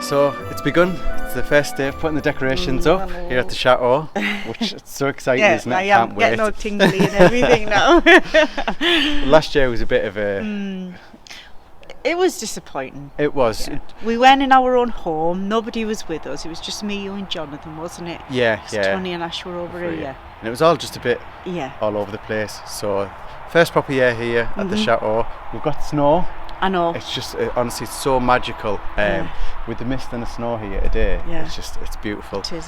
So it's begun. It's the first day of putting the decorations up here at the Chateau, which is so exciting, isn't it? I am getting all tingly and everything now. Last year was a bit of a... It was disappointing. It was. Yeah. We went in our own home. Nobody was with us. It was just me, you and Jonathan, wasn't it? Yeah. Tony and Ash were over here. And it was all just a bit all over the place. So first proper year here at the Chateau. We've got snow. I know. It's just honestly it's so magical with the mist and the snow here today. Yeah. It's beautiful. It is.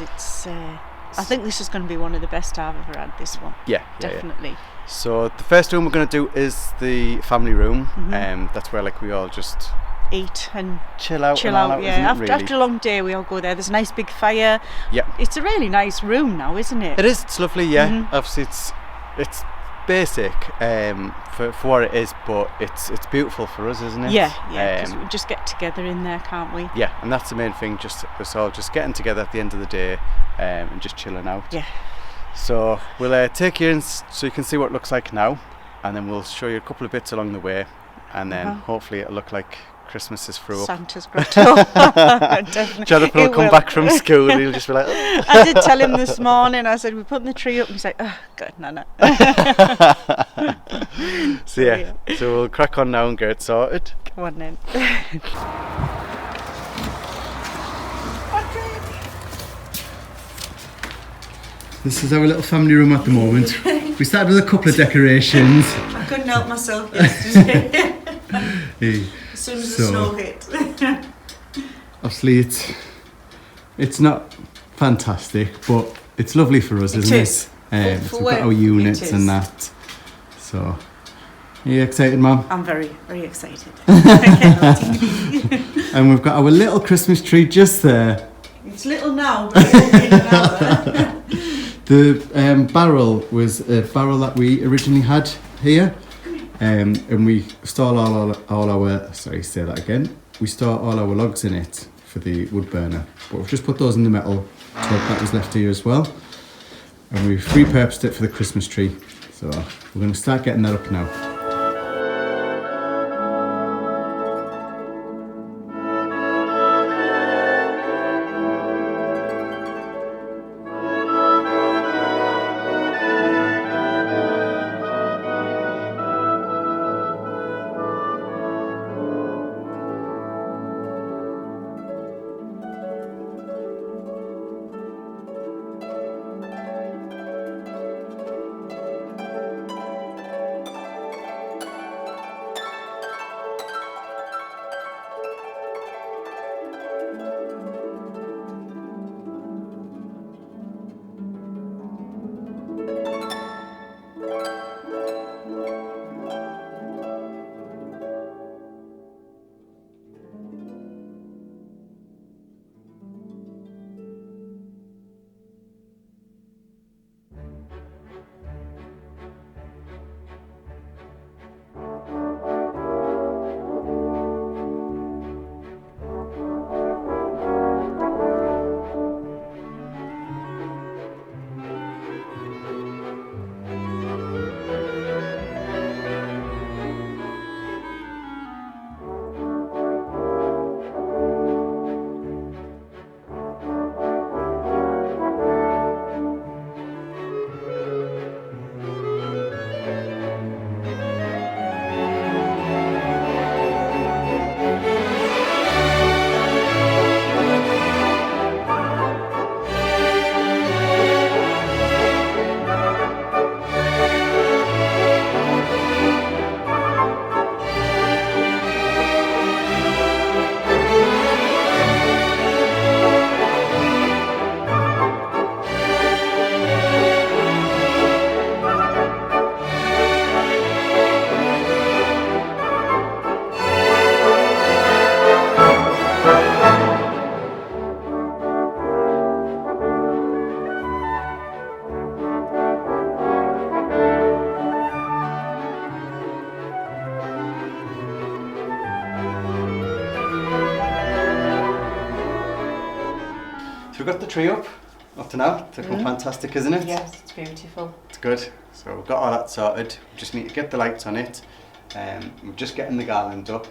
I think this is going to be one of the best I've ever had. This one. Yeah, definitely. So the first room we're going to do is the family room. That's where we all just eat and chill out. Yeah. After a long day, we all go there. There's a nice big fire. Yeah. It's a really nice room now, isn't it? It is. It's lovely. Yeah. Obviously, it's basic for what it is, but it's beautiful for us, isn't it? Yeah, because we just get together in there, can't we? Yeah, and that's the main thing, just us all just getting together at the end of the day and just chilling out. Yeah. So we'll take you in so you can see what it looks like now, and then we'll show you a couple of bits along the way, and then hopefully it'll look like Christmas is through. Santa's grotto. Definitely. Jonathan will come back from school and he'll just be like, oh. I did tell him this morning, I said, we're putting the tree up, and he's like, oh, God, no. So we'll crack on now and get it sorted. Come on then. This is our little family room at the moment. We started with a couple of decorations. I couldn't help myself yesterday. As soon as the snow hit. Obviously it's not fantastic, but it's lovely for us, isn't it? We've got our units and that. So, are you excited, Mum? I'm very, very excited. And we've got our little Christmas tree just there. It's little now, but it'll be in an hour. The barrel was a barrel that we originally had here, and we store all our. Sorry, say that again. We store all our logs in it for the wood burner, but we've just put those in the metal tub that was left here as well, and we've repurposed it for the Christmas tree. So we're going to start getting that up now. So we've got the tree up to now. It's looking fantastic, isn't it? Yes, it's beautiful. It's good. So we've got all that sorted. We just need to get the lights on it. We're just getting the garland up.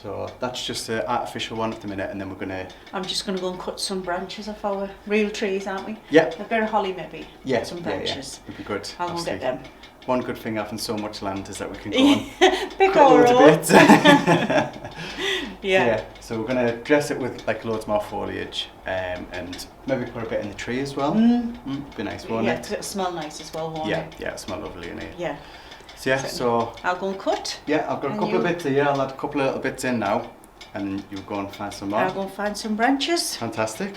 So that's just an artificial one at the minute, and then we're gonna. I'm just going to go and cut some branches off our real trees, aren't we? Yeah. A bit of holly maybe. Yeah. Some branches. It'd be good. I'll go get them. One good thing having so much land is that we can go and pick cut loads all. of bits. Yeah. So we're gonna dress it with like loads more foliage, and maybe put a bit in the tree as well. Be nice, won't Yeah, it? because it'll smell nice as well, won't it? Yeah, it smell lovely in here. Yeah. So yeah, so I'll go and cut. yeah, I've got a couple of bits here. I'll add a couple of little bits in now, and you go and find some more. I'll go and find some branches. Fantastic.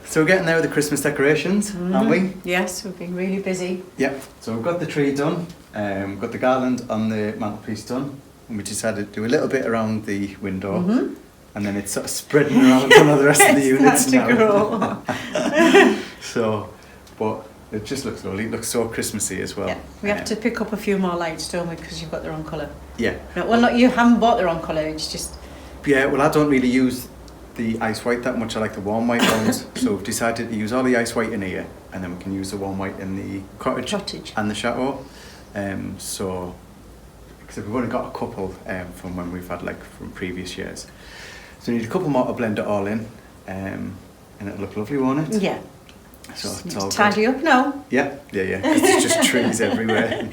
So we're getting there with the Christmas decorations, aren't we? Yes, we've been really busy. Yep. So we've got the tree done, we've got the garland on the mantelpiece done, and we decided to do a little bit around the window, and then it's sort of spreading around on all the rest of the units now. So, but it just looks lovely. It looks so Christmassy as well. Yeah, we have to pick up a few more lights, don't we? Because you've got the wrong colour. Yeah. No, well, not you haven't bought the wrong colour. It's just. Yeah. Well, I don't really use the ice white that much. I like the warm white ones. So we've decided to use all the ice white in here, and then we can use the warm white in the cottage. And the chateau. So, because we've only got a couple from when we've had like from previous years. So we need a couple more to blend it all in, and it'll look lovely, won't it? Yeah. So it's all tidy good. up now. Yeah, because there's just trees everywhere.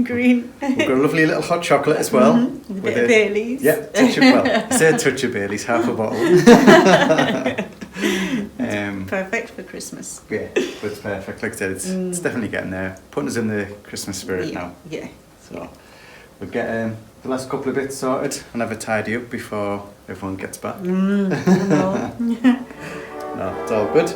Green. We've got a lovely little hot chocolate as well. With a bit of Baileys. Yeah, I say a touch of Baileys, half a bottle. Perfect for Christmas. Yeah, but it's perfect. Like I said, it's definitely getting there. Putting us in the Christmas spirit now. Yeah. So we'll get the last couple of bits sorted and have a tidy up before everyone gets back. No, it's all good.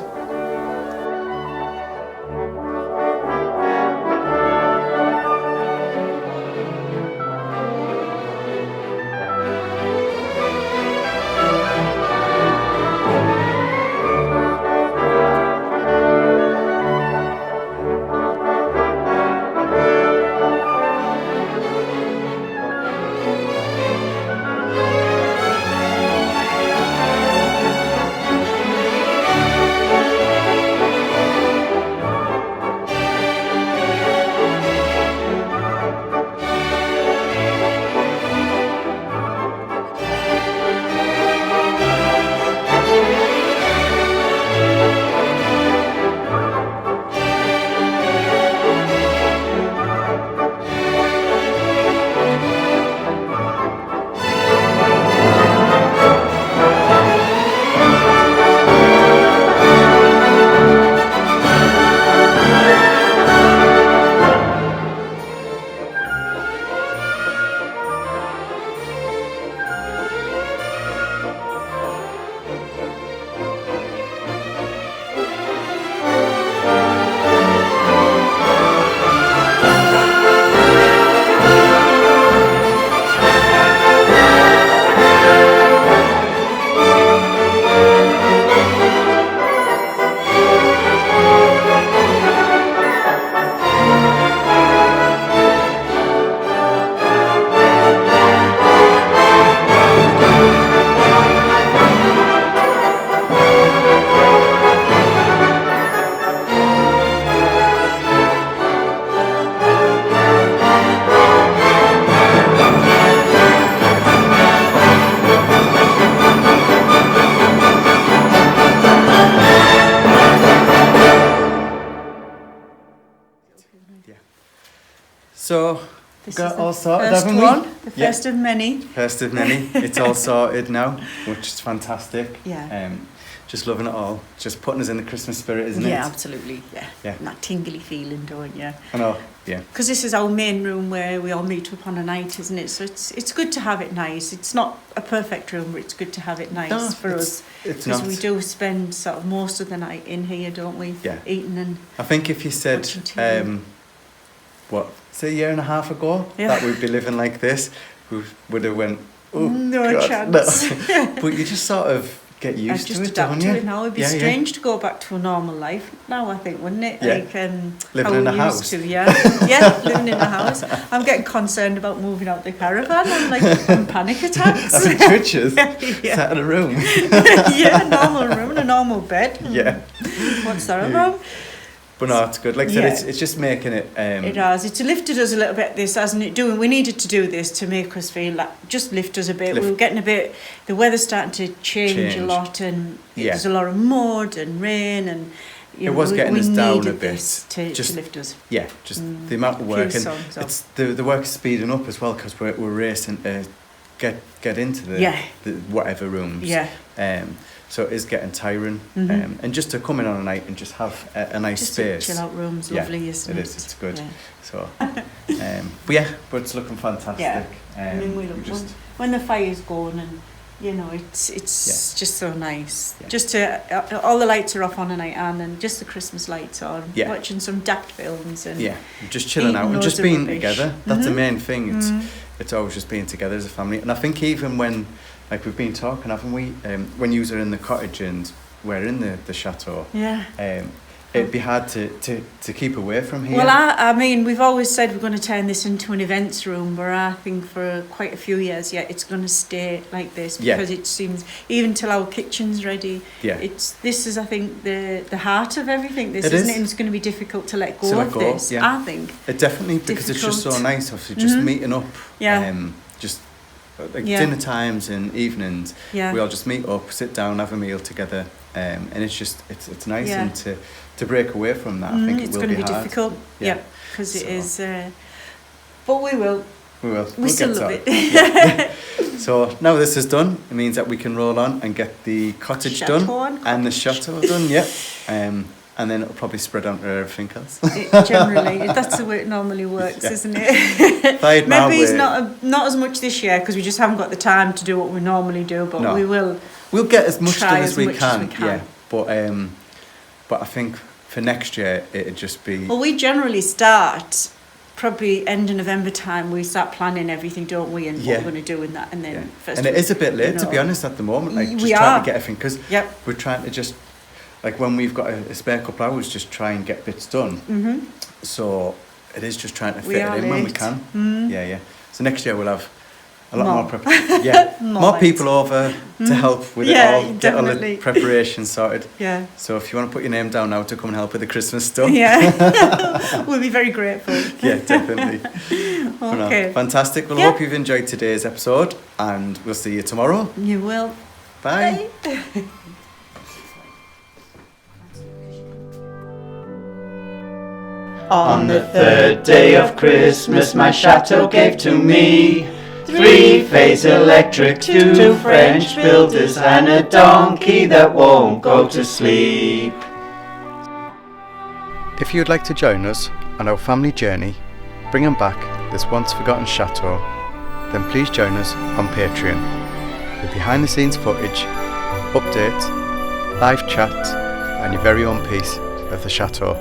So, This got is the all sorted, first haven't one, we? the first of many. First of many. It's all sorted now, which is fantastic. Yeah. Just loving it all. Just putting us in the Christmas spirit, isn't it? Yeah, absolutely. Yeah. Yeah. And that tingly feeling, don't you? I know. Yeah. Because this is our main room where we all meet up on a night, isn't it? So it's good to have it nice. It's not a perfect room, but it's good to have it nice No, for us. It's not. Because we do spend sort of most of the night in here, don't we? Yeah. Eating and I think if you said, watching TV. say a year and a half ago, Yeah. that we'd be living like this, we would have went, oh, no God, chance. no. But you just sort of get used just to it, adapt don't to you? it now. It'd be strange to go back to a normal life now, I think, wouldn't it? Yeah. Like Living how in a we house. used to, yeah. Yeah, living in a house. I'm getting concerned about moving out the caravan. I'm like having panic attacks. Having twitches, Yeah. sat in a room. Yeah, a normal room and a normal bed. Yeah. What's that about? But no, it's good. Like I said, Yeah. it's just making it... It has. It's lifted us a little bit, this, hasn't it? We needed to do this to make us feel like, just lift us a bit. We were getting a bit, the weather's starting to change a lot, and there's a lot of mud and rain, and you know, was getting us down a needed bit. this to lift us. Yeah, just the amount of work. Few And songs it's the work is speeding up as well, because we're racing to get into the whatever rooms. Yeah. So it is getting tiring. And just to come in on a night and just have a nice Just space. chill out room's lovely, isn't it? It is, it's good. Yeah. So, but it's looking fantastic. Yeah. I mean, when the fire's going, and you know, it's just so nice. Yeah. Just to all the lights are off on a night, and just the Christmas lights on. Yeah. Watching some daft films and just chilling out and just being together. That's the main thing. It's always just being together as a family. And I think even when, like we've been talking, haven't we? When you are in the cottage and we're in the chateau. Yeah. It'd be hard to keep away from here. Well, I mean, we've always said we're going to turn this into an events room, but I think for quite a few years yet it's going to stay like this, because it seems, even till our kitchen's ready, this is, I think, the heart of everything. This isn't it? And it's going to be difficult to let go of this. I think it definitely, because it's just so nice. Obviously, just meeting up. Just like dinner times and evenings. We all just meet up, sit down, have a meal together, and it's just it's nice and to break away from that. I think it's it will going to be hard. difficult. Because it is. But we will. We will. We still love it. it. So now this is done, it means that we can roll on and get the cottage done and the chateau done. And then it'll probably spread on to everything else. Generally, that's the way it normally works, isn't it? Maybe it's not as much this year, because we just haven't got the time to do what we normally do. But we will. We'll get as much done as we can. Yeah. But I think for next year it'd just be. Well, we generally start probably end of November time. We start planning everything, don't we? And what we're going to do in that, and then first. And it is a bit late, to be honest, at the moment. Like just trying to get everything, because we're trying to just. Like when we've got a spare couple hours, just try and get bits done. So it is just trying to fit it in when we can. So next year we'll have a lot more preparation. more people over to help with it all, get all the preparation sorted. So if you want to put your name down now to come and help with the Christmas stuff. We'll be very grateful. Definitely. Okay. Fantastic. Well, I hope you've enjoyed today's episode, and we'll see you tomorrow. You will. Bye. On the third day of Christmas, my chateau gave to me 3-phase electric, 2 French builders, and a donkey that won't go to sleep. If you'd like to join us on our family journey, bringing back this once forgotten chateau, then please join us on Patreon with behind the scenes footage, updates, live chat, and your very own piece of the chateau.